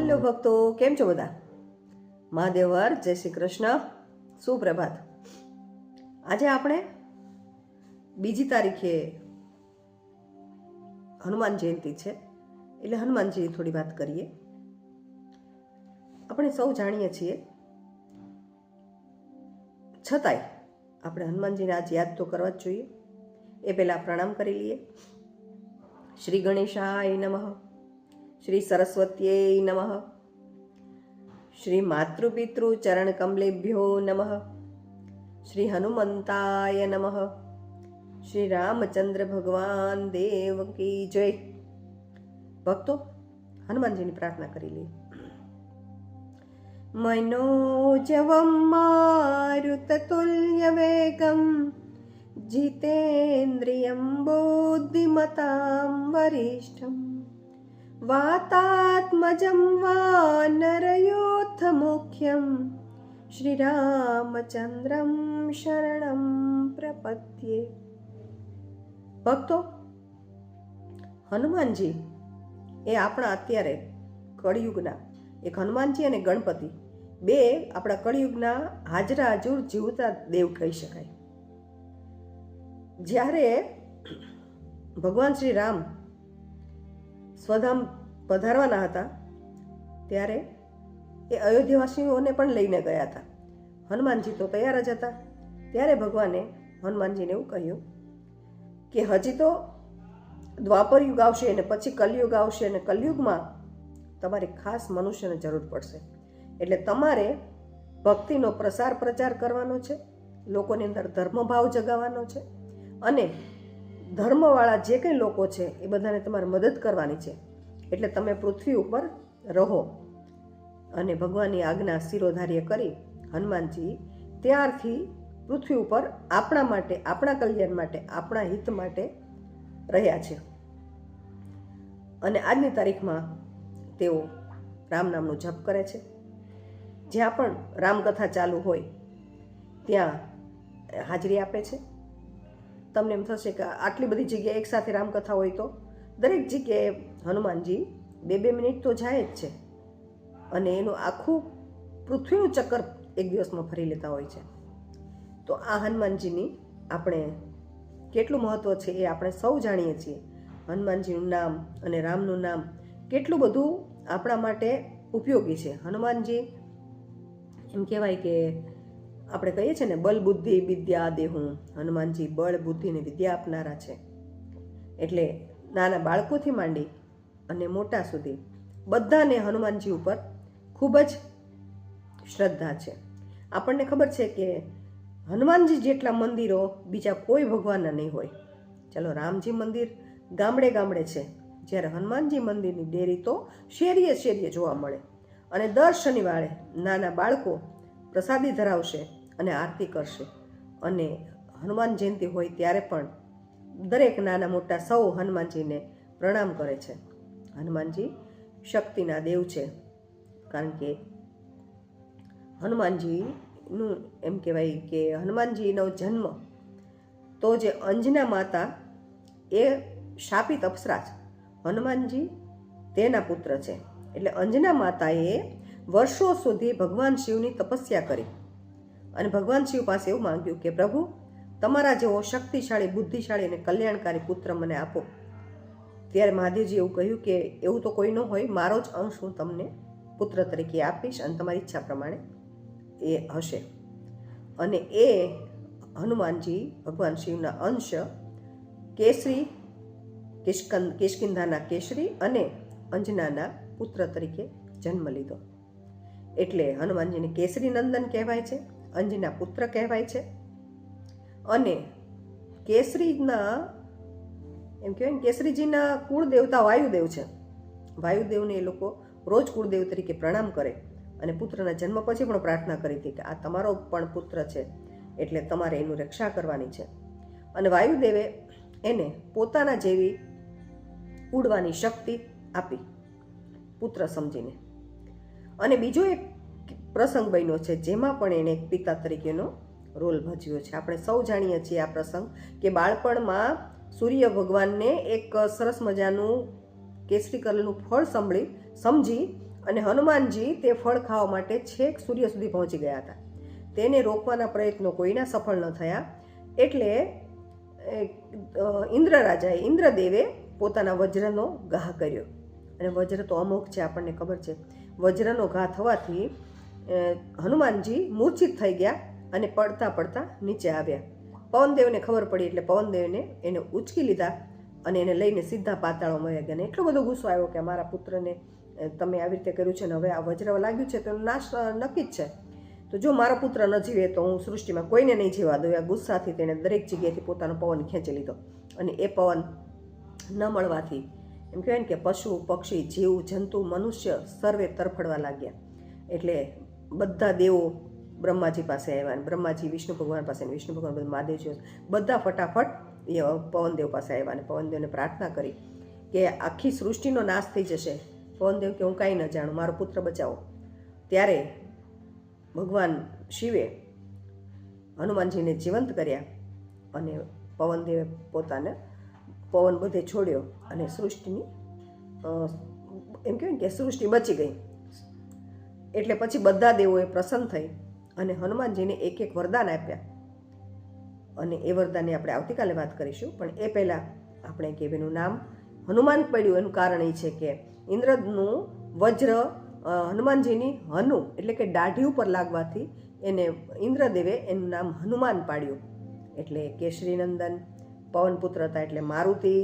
હાલો ભક્તો, કેમ છો બધા? મહાદેવર, જય શ્રી કૃષ્ણ, સુપ્રભાત. આજે આપણે 2 તારીખે હનુમાન જયંતિ છે, એટલે હનુમાનજીની થોડી વાત કરીએ. આપણે સૌ જાણીએ છીએ, છતાંય આપણે હનુમાનજીને આજ યાદ તો કરવા જ જોઈએ. એ પહેલાં પ્રણામ કરી લઈએ. શ્રી ગણેશાય નમઃ, શ્રી સરસ્વત્यै નમઃ, શ્રી માતૃપિતૃ ચરણ કમલેભ્યો નમઃ, શ્રી હનુમંતાય નમઃ, શ્રી રામચંદ્ર ભગવાન દેવ કી જય. ભક્તો, હનુમાનજીની પ્રાર્થના કરી લઈએ. મનોજવમ મારુતતુલ્ય વેગમ જીતેન્દ્રિયમ બુદ્ધિમતામ વરિષ્ઠમ વાતાત્મજં વાનરયોથમુખ્યમ શ્રીરામચંદ્રમ શરણમ પ્રપદ્યે. ભક્તો, હનુમાનજી એ આપણા અત્યારે કળિયુગના એક હનુમાનજી અને ગણપતિ બે આપણા કળિયુગના હાજરા હજુર જીવતા દેવ કહી શકાય. જ્યારે ભગવાન શ્રી રામ સ્વધામ પધારવાના હતા ત્યારે એ અયોધ્યાવાસીઓને પણ લઈને ગયા હતા. હનુમાનજી તો તૈયાર જ હતા. ત્યારે ભગવાને હનુમાનજીને એવું કહ્યું કે હજી તો દ્વાપર યુગ આવશે અને પછી કલયુગ આવશે, અને કલયુગમાં તમારે ખાસ મનુષ્યને જરૂર પડશે. એટલે તમારે ભક્તિનો પ્રચાર કરવાનો છે, લોકોની અંદર ધર્મભાવ જગાવવાનો છે, અને ધર્મવાળા જે કંઈ લોકો છે એ બધાને તમારે મદદ કરવાની છે. એટલે તમે પૃથ્વી ઉપર રહો. અને ભગવાનની આજ્ઞા શિરોધાર્ય કરી હનુમાનજી ત્યારથી પૃથ્વી ઉપર આપણા માટે, આપણા કલ્યાણ માટે, આપણા હિત માટે રહ્યા છે. અને આજની તારીખમાં તેઓ રામ નામનો જપ કરે છે. જ્યાં પણ રામકથા ચાલુ હોય ત્યાં હાજરી આપે છે. તમને એમ થશે કે આટલી બધી જગ્યાએ એકસાથે રામકથા હોય તો દરેક જગ્યાએ હનુમાનજી 2-2 મિનિટ તો જાય જ છે, અને એનું આખું પૃથ્વીનું ચક્કર એક દિવસમાં ફરી લેતા હોય છે. તો આ હનુમાનજીની આપણે કેટલું મહત્ત્વ છે એ આપણે સૌ જાણીએ છીએ. હનુમાનજીનું નામ અને રામનું નામ કેટલું બધું આપણા માટે ઉપયોગી છે. હનુમાનજી એમ કહેવાય કે આપણે કહીએ છીએ ને, બલ બુદ્ધિ વિદ્યા દેહું. હનુમાનજી બળ, બુદ્ધિ ને વિદ્યા આપનારા છે. એટલે નાના બાળકોથી માંડી અને મોટા સુધી બધાને હનુમાનજી ઉપર ખૂબ જ શ્રદ્ધા છે. આપણને ખબર છે કે હનુમાનજી જેટલા મંદિરો બીજા કોઈ ભગવાનના નહીં હોય. ચલો, રામજી મંદિર ગામડે ગામડે છે, જ્યારે હનુમાનજી મંદિરની ડેરી તો શેરીએ શેરીએ જોવા મળે. અને દર શનિવારે નાના બાળકો પ્રસાદી ધરાવશે અને આરતી કરશે. અને હનુમાન જયંતિ હોય ત્યારે પણ દરેક નાના મોટા સૌ હનુમાનજીને પ્રણામ કરે છે. હનુમાનજી શક્તિના દેવ છે, કારણ કે હનુમાનજીનું એમ કહેવાય કે હનુમાનજીનો જન્મ તો જે અંજના માતા એ શાપિત અપ્સરા છે, હનુમાનજી તેના પુત્ર છે. એટલે અંજના માતાએ વર્ષો સુધી ભગવાન શિવની તપસ્યા કરી અને ભગવાન શિવ પાસે એવું માંગ્યું કે પ્રભુ, તમારા જેવો શક્તિશાળી, બુદ્ધિશાળી અને કલ્યાણકારી પુત્ર મને આપો. ત્યારે મહાદેવજી એવું કહ્યું કે એવું તો કોઈ ન હોય, મારો જ અંશ હું તમને પુત્ર તરીકે આપીશ અને તમારી ઈચ્છા પ્રમાણે એ હશે. અને એ હનુમાનજી ભગવાન શિવના અંશ કેસરી, કિષ્કિંધાના કેસરી અને અંજનાના પુત્ર તરીકે જન્મ લીધો. એટલે હનુમાનજીને કેસરી નંદન કહેવાય છે, અંજના પુત્ર કહેવાય છે. અને કેસરીના એમ કહેવાય, કેસરીજીના કુળ દેવતા વાયુદેવ છે. વાયુદેવને એ લોકો રોજ કુળદેવ તરીકે પ્રણામ કરે અને પુત્રના જન્મ પછી પણ પ્રાર્થના કરી હતી કે આ તમારો પણ પુત્ર છે, એટલે તમારે એનું રક્ષા કરવાની છે. અને વાયુદેવે એને પોતાના જેવી ઉડવાની શક્તિ આપી પુત્ર સમજીને. અને બીજો એક પ્રસંગ બન્યો છે જેમાં પણ એણે એક પિતા તરીકેનો રોલ ભજવ્યો છે. આપણે સૌ જાણીએ છીએ આ પ્રસંગ કે બાળપણમાં સૂર્ય ભગવાનને એક સરસ મજાનું કેસરી કલરનું ફળ સમજી અને હનુમાનજી તે ફળ ખાવા માટે છેક સૂર્ય સુધી પહોંચી ગયા હતા. તેને રોકવાના પ્રયત્નો કોઈના સફળ ન થયા. એટલે ઇન્દ્રદેવે પોતાના વજ્રનો ઘા કર્યો. અને વજ્ર તો અમોઘ છે, આપણને ખબર છે. વજ્રનો ઘા થવાથી હનુમાનજી મૂર્છિત થઈ ગયા અને પડતા પડતા નીચે આવ્યા. પવનદેવને ખબર પડી એટલે પવનદેવને એને ઉચકી લીધા અને એને લઈને સીધા પાતાળમાં વયા ગયા. એટલો બધો ગુસ્સો આવ્યો કે મારા પુત્રને તમે આવી રીતે કર્યું છે ને હવે આ વજ્ર લાગ્યું છે તો નાશ નક્કી જ છે. તો જો મારો પુત્ર ન જીવે તો હું સૃષ્ટિમાં કોઈને નહીં જીવા દઉં. આ ગુસ્સાથી તેણે દરેક જગ્યાએથી પોતાનો પવન ખેંચી લીધો. અને એ પવન ન મળવાથી એમ કહેવાય ને કે પશુ પક્ષી જીવ જંતુ મનુષ્ય સર્વે તરફડવા લાગ્યા. એટલે બધા દેવો બ્રહ્માજી પાસે આવ્યા અને બ્રહ્માજી વિષ્ણુ ભગવાન પાસે, વિષ્ણુ ભગવાન મહાદેવજી બધા ફટાફટ એ પવનદેવ પાસે આવ્યા અને પવનદેવને પ્રાર્થના કરી કે આખી સૃષ્ટિનો નાશ થઈ જશે. પવનદેવ કે હું કાંઈ ન જાણું, મારો પુત્ર બચાવો. ત્યારે ભગવાન શિવે હનુમાનજીને જીવંત કર્યા અને પવનદેવે પોતાને પવન બધે છોડ્યો અને સૃષ્ટિની એમ કહેવાય ને કે સૃષ્ટિ બચી ગઈ. એટલે પછી બધા દેવોએ પ્રસન્ન થઈ અને હનુમાનજીને એક એક વરદાન આપ્યા. અને એ વરદાનની આપણે આવતીકાલે વાત કરીશું. પણ એ પહેલાં આપણે કે એનું નામ હનુમાન પડ્યું એનું કારણ એ છે કે ઇન્દ્રનું વજ્ર હનુમાનજીની હનુ એટલે કે દાઢી ઉપર લાગવાથી એને ઇન્દ્રદેવે એનું નામ હનુમાન પાડ્યું. એટલે કેશરીનંદન પવનપુત્ર હતા એટલે મારુતિ,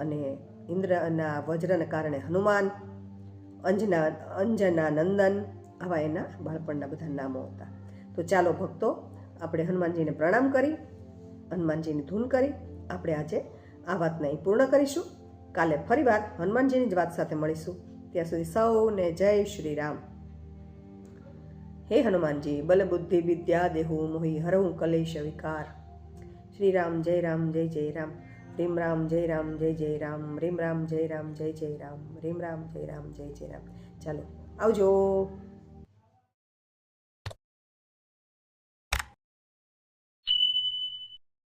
અને ઇન્દ્રના વજ્રને કારણે હનુમાન, અંજના નંદન, આવા એના બાળપણના બધા નામો હતા. તો ચાલો ભક્તો, આપણે હનુમાનજીને પ્રણામ કરી, હનુમાનજીની ધૂન કરી આપણે આજે આ વાતને અહીં પૂર્ણ કરીશું. કાલે ફરીવાર હનુમાનજીની જ વાત સાથે મળીશું. ત્યાં સુધી સૌને જય શ્રી રામ. હે હનુમાનજી, બલ બુદ્ધિ વિદ્યા દેહુ મોહી હરહું કલેશ વિકાર. શ્રી રામ જય રામ જય જય રામ. રીમ રામ જય રામ જય જય રામ. રીમ રામ જય રામ જય જય રામ. રીમ રામ જય રામ જય જય રામ. ચાલો આવજો.